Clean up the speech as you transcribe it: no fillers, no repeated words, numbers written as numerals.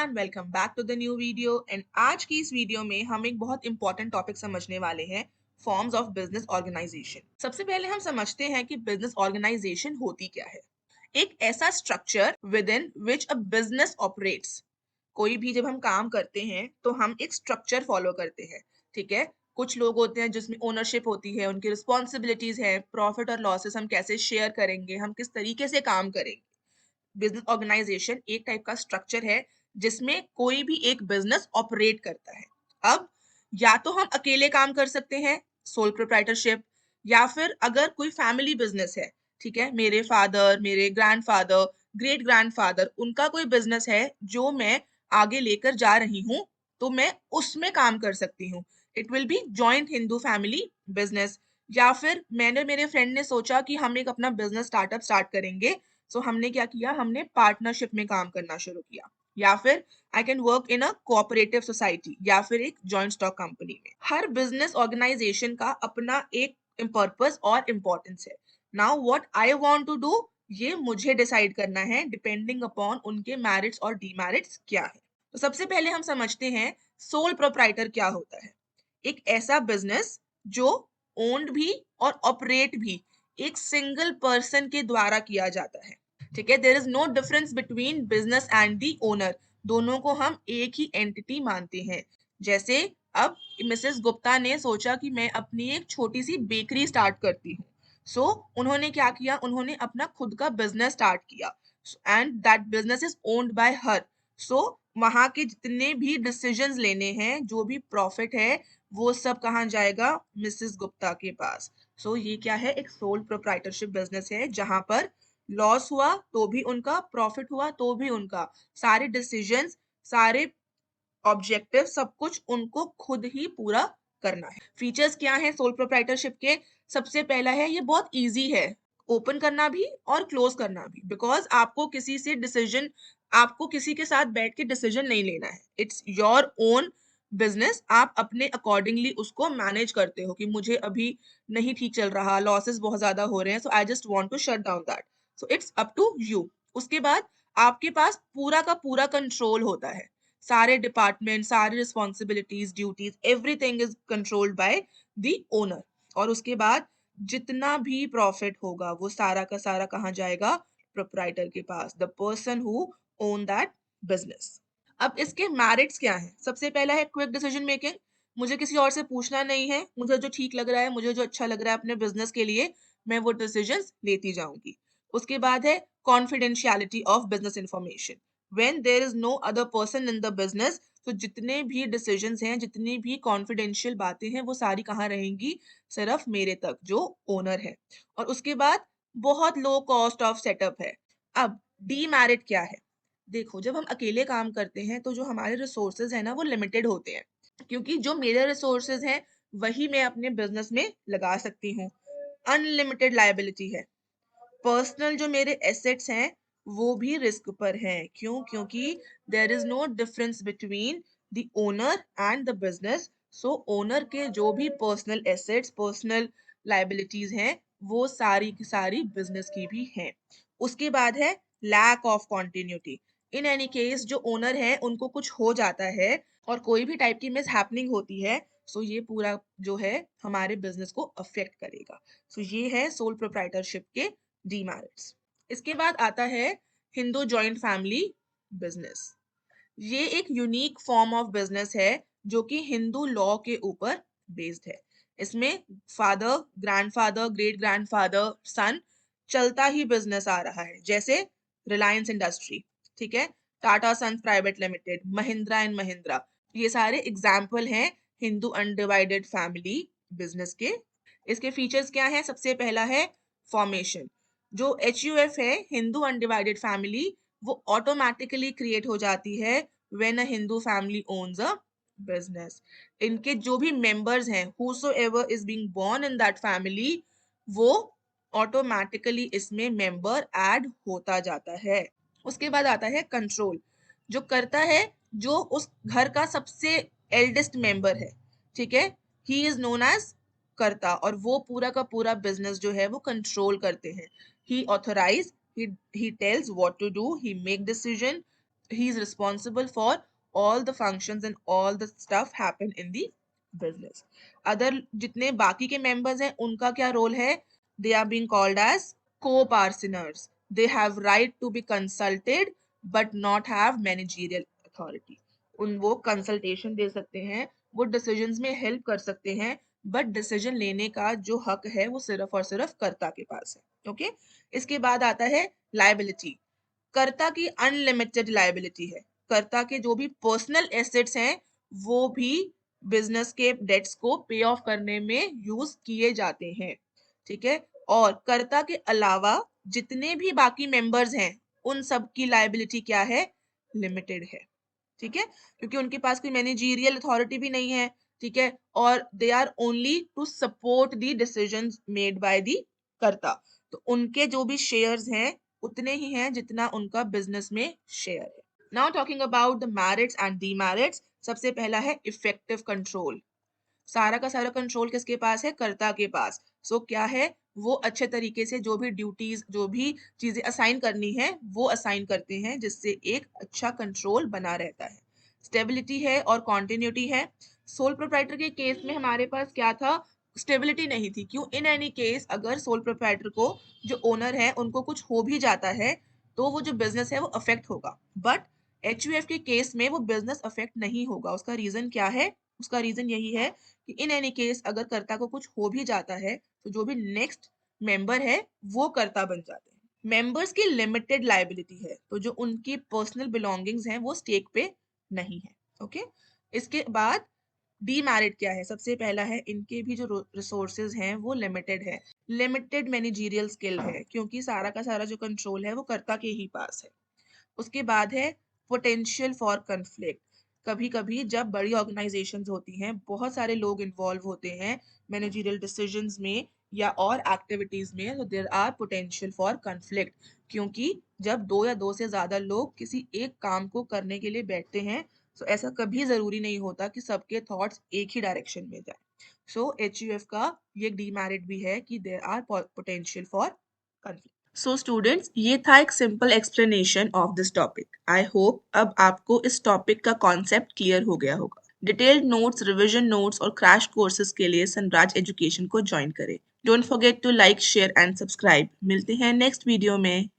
Everyone, welcome back to the new video. And आज की इस वीडियो में हम एक बहुत इंपॉर्टेंट टॉपिक समझने वाले हैं, फॉर्म्स ऑफ बिजनेस ऑर्गेनाइजेशन। सबसे पहले हम समझते हैं कि बिजनेस ऑर्गेनाइजेशन होती क्या है। एक ऐसा structure with in which a business operates. कोई भी जब हम काम करते हैं तो हम एक स्ट्रक्चर फॉलो करते हैं, ठीक है। कुछ लोग होते हैं जिसमें ओनरशिप होती है, उनकी रिस्पॉन्सिबिलिटीज है, प्रॉफिट और लॉसेस हम कैसे शेयर करेंगे, हम किस तरीके से काम करेंगे। बिजनेस ऑर्गेनाइजेशन एक टाइप का स्ट्रक्चर है जिसमें कोई भी एक बिजनेस ऑपरेट करता है। अब या तो हम अकेले काम कर सकते हैं, सोल प्रोप्राइटरशिप, या फिर अगर कोई फैमिली बिजनेस है, ठीक है, मेरे फादर, मेरे ग्रैंडफादर, ग्रेट ग्रैंडफादर, उनका कोई बिजनेस है जो मैं आगे लेकर जा रही हूँ, तो मैं उसमें काम कर सकती हूँ। It will be joint Hindu family business. या फिर मैंने, मेरे फ्रेंड ने सोचा कि हम एक अपना बिजनेस स्टार्टअप स्टार्ट करेंगे, सो हमने क्या किया, हमने पार्टनरशिप में काम करना शुरू किया। या फिर I can work in a cooperative society, या फिर एक जॉइंट स्टॉक कंपनी में। हर बिजनेस ऑर्गेनाइजेशन का अपना एक पर्पस और इम्पोर्टेंस है। Now what I want to do, ये मुझे डिसाइड करना है डिपेंडिंग अपॉन उनके मेरिट्स और डीमेरिट्स क्या है। तो सबसे पहले हम समझते हैं सोल प्रोप्राइटर क्या होता है। एक ऐसा बिजनेस जो ओन्ड भी और ऑपरेट भी एक सिंगल पर्सन के द्वारा किया जाता है, ठीक है। There is no difference between business and the owner. दोनों को हम एक ही एंटिटी मानते हैं। जैसे अब मिसेस गुप्ता ने सोचा कि मैं अपनी एक छोटी सी बेकरी स्टार्ट करती हूँ, सो उन्होंने क्या किया, उन्होंने अपना खुद का बिजनेस स्टार्ट किया and that business is owned by her. So वहां के जितने भी डिसीजंस लेने हैं, जो भी प्रॉफिट है, वो सब कहाँ जाएगा, मिसेस गुप्ता के पास। सो ये क्या है, एक सोल प्रोप्राइटरशिप बिजनेस है जहां पर लॉस हुआ तो भी उनका, प्रॉफिट हुआ तो भी उनका, सारे डिसीजंस, सारे ऑब्जेक्टिव, सब कुछ उनको खुद ही पूरा करना है। फीचर्स क्या है सोल प्रोप्राइटरशिप के। सबसे पहला है, ये बहुत इजी है ओपन करना भी और क्लोज करना भी, बिकॉज आपको किसी से डिसीजन, आपको किसी के साथ बैठ के डिसीजन नहीं लेना है। It's your own business. आप अपने अकॉर्डिंगली उसको मैनेज करते हो कि मुझे अभी नहीं ठीक चल रहा, लॉसेस बहुत ज्यादा हो रहे हैं, so I just want to shut down that. So it's up to you. उसके बाद आपके पास पूरा का पूरा कंट्रोल होता है। सारे डिपार्टमेंट, सारी responsibilities, duties, everything is controlled by the owner. और उसके बाद जितना भी प्रॉफिट होगा वो सारा का सारा कहाँ जाएगा, प्रोप्राइटर के पास, the person who own that business. अब इसके मेरिट्स क्या हैं। सबसे पहला है क्विक डिसीजन मेकिंग। मुझे किसी और से पूछना नहीं है, मुझे जो ठीक लग रहा है, मुझे जो अच्छा लग रहा है अपने बिजनेस के लिए, मैं वो डिसीजंस लेती जाऊंगी। उसके बाद है confidentiality of business information. When there is no other person in the business, तो जितने भी डिसीजंस हैं, जितनी भी कॉन्फिडेंशियल बातें हैं, वो सारी कहाँ रहेंगी, सिर्फ मेरे तक जो ओनर है। और उसके बाद बहुत लो कॉस्ट ऑफ सेटअप है। अब डीमेरिट क्या है। देखो, जब हम अकेले काम करते हैं तो जो हमारे रिसोर्सेज है ना, वो लिमिटेड होते हैं, क्योंकि जो मेरे रिसोर्सेज हैं वही मैं अपने बिजनेस में लगा सकती हूँ। अनलिमिटेड लायबिलिटी है। पर्सनल जो मेरे एसेट्स हैं वो भी रिस्क पर हैं। क्यों? क्योंकि there is no difference between the owner and the business. So owner के जो भी पर्सनल एसेट्स, पर्सनल लायबिलिटीज हैं, वो सारी की सारी बिजनेस की भी हैं। उसके बाद है lack of continuity. In any case जो ओनर है उनको कुछ हो जाता है और कोई भी टाइप की मिस हैपनिंग होती है, सो ये पूरा जो है हमारे बिजनेस को अफेक्ट करेगा। सो ये है सोल प्रोप्राइटरशिप के डीमेरिट्स। इसके बाद आता है हिंदू जॉइंट फैमिली बिजनेस। ये एक यूनिक फॉर्म ऑफ बिजनेस है जो कि हिंदू लॉ के ऊपर बेस्ड है। इसमें फादर, ग्रैंडफादर, ग्रेट ग्रैंडफादर, सन, चलता ही बिजनेस आ रहा है। जैसे रिलायंस इंडस्ट्री, ठीक है, Tata sons private limited, Mahindra and Mahindra, ये सारे एग्जाम्पल हैं हिंदू अनडिवाइडेड फैमिली बिजनेस के। इसके फीचर्स क्या हैं। सबसे पहला है फॉर्मेशन। जो HUF है, हिंदू अनडिवाइडेड फैमिली, वो ऑटोमेटिकली क्रिएट हो जाती है when a Hindu family owns a business. इनके जो भी मेंबर्स हैं, whosoever is being born in that family, वो ऑटोमेटिकली इसमें मेंबर ऐड होता जाता है। उसके बाद आता है कंट्रोल। जो करता है, जो उस घर का सबसे एल्डेस्ट मेंबर है, ठीक है, ही इज नोन एज करता, और वो पूरा का पूरा बिजनेस जो है वो कंट्रोल करते हैं। ही authorise, he tells what to do, he make decision, he is responsible for all the functions and all the stuff happen in the business. Other जितने बाकी के members हैं उनका क्या role है? They are being called as co-parceners. They have right to be consulted but not have managerial authority. वो consultation दे सकते हैं, वो डिसीजंस में हेल्प कर सकते हैं, बट डिसीजन लेने का जो हक है वो सिर्फ और सिर्फ कर्ता के पास है। ओके, इसके बाद आता है लायबिलिटी। कर्ता की अनलिमिटेड लायबिलिटी है। कर्ता के जो भी पर्सनल एसेट्स हैं वो भी बिजनेस के डेट्स को पे ऑफ करने में यूज किए जाते हैं। ठीक है, और कर्ता के अलावा जितने भी बाकी मेंबर्स हैं उन सब की लायबिलिटी क्या है? लिमिटेड है। ठीक है, क्योंकि उनके पास कोई मैनेजरियल अथॉरिटी भी नहीं है। ठीक है, और they are only to support the decisions made by the karta. तो उनके जो भी शेयर्स हैं उतने ही हैं जितना उनका बिजनेस में शेयर है। Now talking about the merits and demerits. सबसे पहला है इफेक्टिव कंट्रोल। सारा का सारा कंट्रोल किसके पास है? कर्ता के पास। सो क्या है? वो अच्छे तरीके से जो भी ड्यूटीज, जो भी चीजें असाइन करनी है वो असाइन करते हैं, जिससे एक अच्छा कंट्रोल बना रहता है। स्टेबिलिटी है और कॉन्टिन्यूटी है। सोल प्रोप्राइटर के केस में हमारे पास क्या था? स्टेबिलिटी नहीं थी। क्यों? इन एनी केस अगर सोल प्रोप्राइटर को, जो ओनर है, उनको कुछ हो भी जाता है तो वो जो बिजनेस है वो अफेक्ट होगा, बट एचयूएफ के केस में वो बिजनेस अफेक्ट नहीं होगा। उसका रीजन क्या है? उसका रीजन यही है कि इन एनी केस अगर कर्ता को कुछ हो भी जाता है तो जो भी नेक्स्ट मेंबर है वो कर्ता बन जाते हैं। मेंबर्स की लिमिटेड लायबिलिटी है, तो जो उनकी पर्सनल बिलोंगिंग्स हैं वो स्टेक पे नहीं है। ओके, इसके बाद डीमेरिट क्या है? सबसे पहला है इनके भी जो रिसोर्सेज हैं वो लिमिटेड है। लिमिटेड मैनेजरियल स्किल है, क्योंकि सारा का सारा जो कंट्रोल है वो कर्ता के ही पास है। उसके बाद है पोटेंशियल फॉर कन्फ्लिक्ट। कभी कभी जब बड़ी ऑर्गेनाइजेशंस होती हैं, बहुत सारे लोग इन्वॉल्व होते हैं मैनेजरियल डिसीजंस में या और एक्टिविटीज में, तो there are potential for conflict. क्योंकि जब दो या दो से ज्यादा लोग किसी एक काम को करने के लिए बैठते हैं, तो ऐसा कभी जरूरी नहीं होता कि सबके थॉट्स एक ही डायरेक्शन में जाए। सो एचयूएफ का ये डीमेरिट भी है कि there are potential for conflict. So students, ये था एक simple explanation of this topic. I hope अब आपको इस टॉपिक का कॉन्सेप्ट क्लियर हो गया होगा। डिटेल्ड नोट्स, रिविजन नोट्स और क्रैश कोर्सेज के लिए सनराज एजुकेशन को ज्वाइन करें। Don't forget to like, share and subscribe. मिलते हैं नेक्स्ट वीडियो में।